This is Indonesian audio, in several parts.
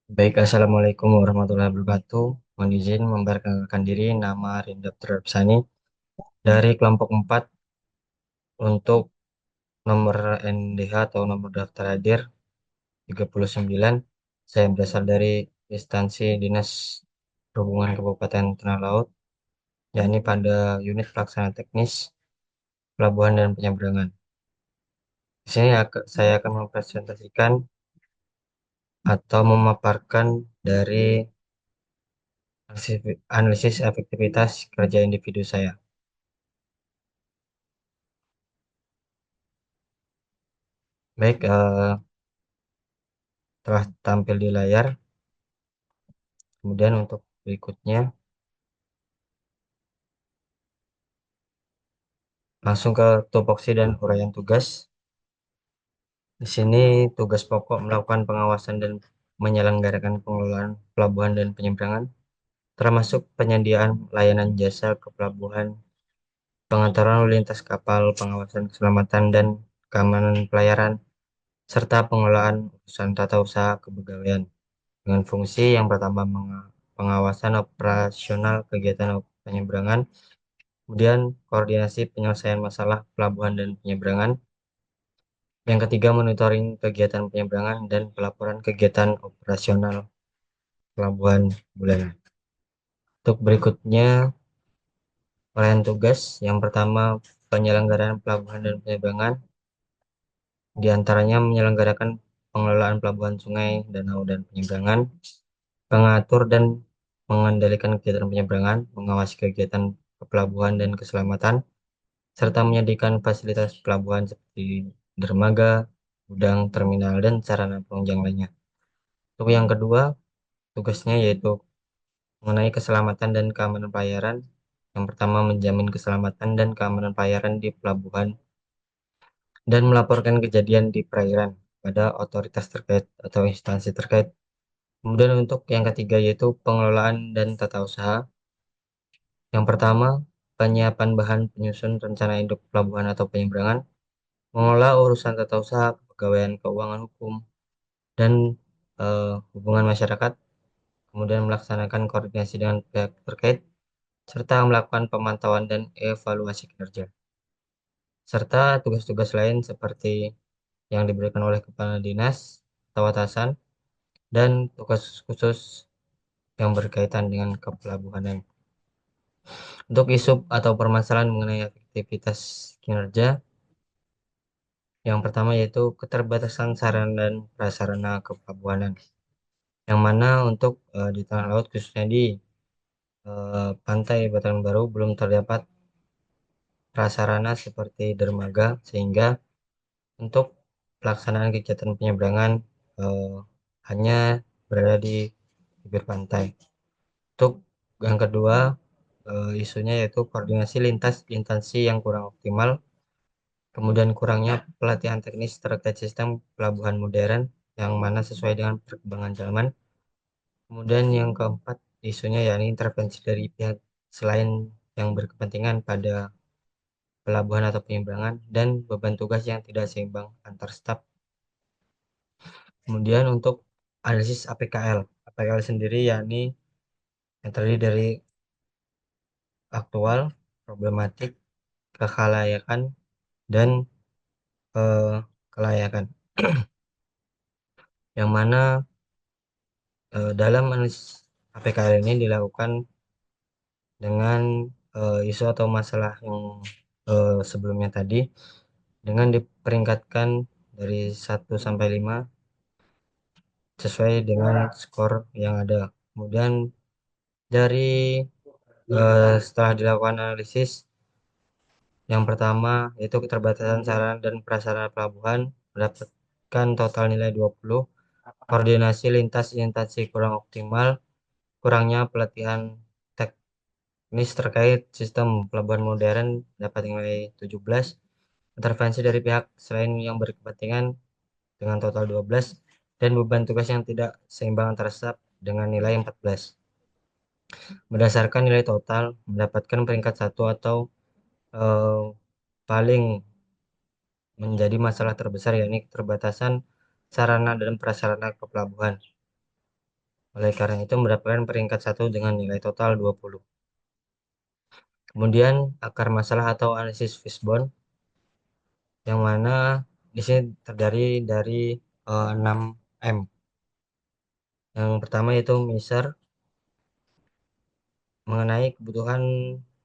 Baik, Assalamualaikum warahmatullahi wabarakatuh. Mohon izin memperkenalkan diri, nama Rinda Putrapsani dari kelompok 4 untuk nomor NDH atau nomor daftar hadir 39. Saya berasal dari instansi Dinas Perhubungan Kabupaten Tanah Laut, yakni pada unit pelaksana teknis pelabuhan dan penyeberangan. Di sini saya akan mempresentasikan atau memaparkan dari analisis efektivitas kerja individu saya. Baik, telah tampil di layar. Kemudian untuk berikutnya, langsung ke tupoksi dan uraian tugas. Di sini tugas pokok melakukan pengawasan dan menyelenggarakan pengelolaan pelabuhan dan penyeberangan, termasuk penyediaan layanan jasa ke pelabuhan, pengaturan lalu lintas kapal, pengawasan keselamatan dan keamanan pelayaran, serta pengelolaan urusan tata usaha kepegawaian dengan fungsi yang pertama pengawasan operasional kegiatan penyeberangan. Kemudian koordinasi penyelesaian masalah pelabuhan dan penyeberangan. Yang ketiga, monitoring kegiatan penyeberangan dan pelaporan kegiatan operasional pelabuhan bulanan. Untuk berikutnya, uraian tugas. Yang pertama, penyelenggaraan pelabuhan dan penyeberangan. Di antaranya menyelenggarakan pengelolaan pelabuhan sungai, danau, dan penyeberangan, pengatur dan mengendalikan kegiatan penyeberangan, mengawasi kegiatan pelabuhan dan keselamatan, serta menyediakan fasilitas pelabuhan seperti dermaga, gudang, terminal, dan sarana penunjang lainnya. Untuk yang kedua, tugasnya yaitu mengenai keselamatan dan keamanan pelayaran. Yang pertama, menjamin keselamatan dan keamanan pelayaran di pelabuhan dan melaporkan kejadian di perairan pada otoritas terkait atau instansi terkait. Kemudian untuk yang ketiga yaitu pengelolaan dan tata usaha. Yang pertama, penyiapan bahan penyusun rencana induk pelabuhan atau penyeberangan, mengelola urusan tata usaha, kepegawaian, keuangan, hukum, dan hubungan masyarakat, kemudian melaksanakan koordinasi dengan pihak terkait, serta melakukan pemantauan dan evaluasi kinerja, serta tugas-tugas lain seperti yang diberikan oleh kepala dinas atau atasan, dan tugas khusus yang berkaitan dengan kepelabuhanan. Untuk isu atau permasalahan mengenai efektivitas kinerja, yang pertama yaitu keterbatasan sarana dan prasarana kepelabuhanan, yang mana untuk di tanah laut khususnya di pantai Batam Baru belum terdapat prasarana seperti dermaga sehingga untuk pelaksanaan kegiatan penyeberangan eh, hanya berada di bibir pantai. Untuk yang kedua, isunya yaitu koordinasi lintas instansi yang kurang optimal, kemudian kurangnya pelatihan teknis terkait sistem pelabuhan modern yang mana sesuai dengan perkembangan zaman. Kemudian yang keempat, isunya yakni intervensi dari pihak selain yang berkepentingan pada pelabuhan atau penyeberangan dan beban tugas yang tidak seimbang antar staf. Kemudian untuk analisis APKL. APKL sendiri yakni yang terdiri dari aktual, problematik, kekhalayakan, dan kelayakan. Yang mana dalam analisis APKL ini dilakukan dengan isu atau masalah yang sebelumnya tadi dengan diperingkatkan dari 1 sampai 5 sesuai dengan skor yang ada. Kemudian dari setelah dilakukan analisis, yang pertama yaitu keterbatasan sarana dan prasarana pelabuhan mendapatkan total nilai 20, koordinasi lintas instansi kurang optimal, kurangnya pelatihan teknis terkait sistem pelabuhan modern dapat nilai 17, intervensi dari pihak selain yang berkepentingan dengan total 12, dan beban tugas yang tidak seimbang antara staf dengan nilai 14. Berdasarkan nilai total, mendapatkan peringkat satu atau eh, paling menjadi masalah terbesar yakni keterbatasan sarana dan prasarana kepelabuhan. Oleh karena itu mendapatkan peringkat satu dengan nilai total 20. Kemudian akar masalah atau analisis fishbone, yang mana di sini terdiri dari 6 M. Yang pertama yaitu Miser, mengenai kebutuhan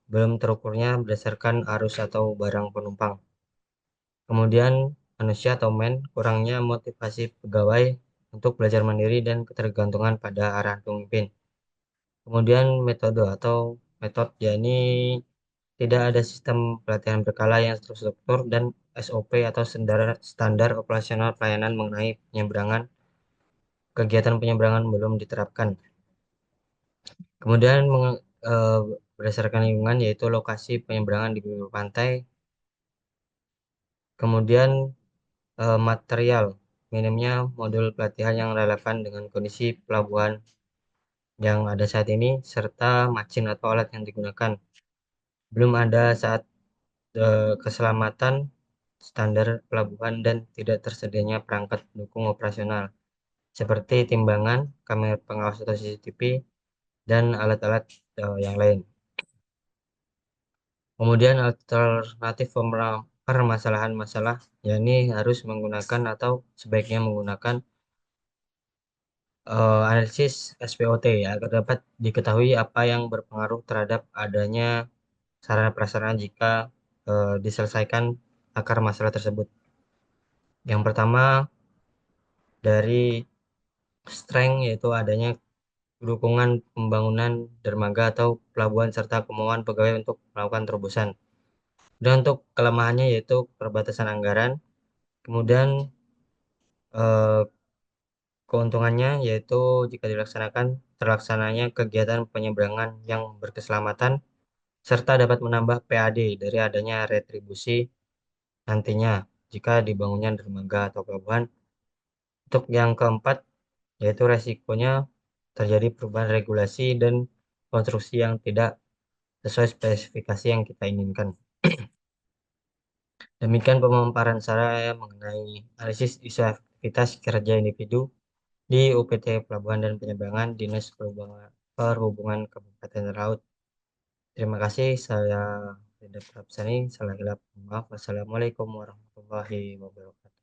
belum terukurnya berdasarkan arus atau barang penumpang. Kemudian manusia atau man, kurangnya motivasi pegawai untuk belajar mandiri dan ketergantungan pada arahan pemimpin. Kemudian metode atau metode, yakni tidak ada sistem pelatihan berkala yang terstruktur dan SOP atau standar operasional pelayanan mengenai penyeberangan. Kegiatan penyeberangan belum diterapkan. Kemudian berdasarkan lingkungan, yaitu lokasi penyeberangan di bibir pantai. Kemudian material, minimnya modul pelatihan yang relevan dengan kondisi pelabuhan yang ada saat ini, serta macin atau alat yang digunakan. Belum ada saat keselamatan standar pelabuhan dan tidak tersedianya perangkat pendukung operasional seperti timbangan, kamera pengawas atau CCTV, dan alat-alat yang lain. Kemudian alternatif permasalahan masalah, yakni harus menggunakan atau sebaiknya menggunakan analisis SPOT, ya, agar dapat diketahui apa yang berpengaruh terhadap adanya sarana prasarana jika diselesaikan akar masalah tersebut. Yang pertama dari strength, yaitu adanya dukungan pembangunan dermaga atau pelabuhan serta kemauan pegawai untuk melakukan terobosan. Dan untuk kelemahannya yaitu perbatasan anggaran. Kemudian eh, keuntungannya yaitu jika terlaksananya kegiatan penyeberangan yang berkeselamatan serta dapat menambah PAD dari adanya retribusi nantinya jika dibangunnya dermaga atau pelabuhan. Untuk yang keempat yaitu resikonya terjadi perubahan regulasi dan konstruksi yang tidak sesuai spesifikasi yang kita inginkan. Demikian pemaparan saya mengenai analisis isu efektivitas kerja individu di UPT Pelabuhan dan Penyeberangan Dinas Perhubungan Kabupaten Laut. Terima kasih, saya Ridha Prabsani. Salah hilap, maaf. Wassalamualaikum warahmatullahi wabarakatuh.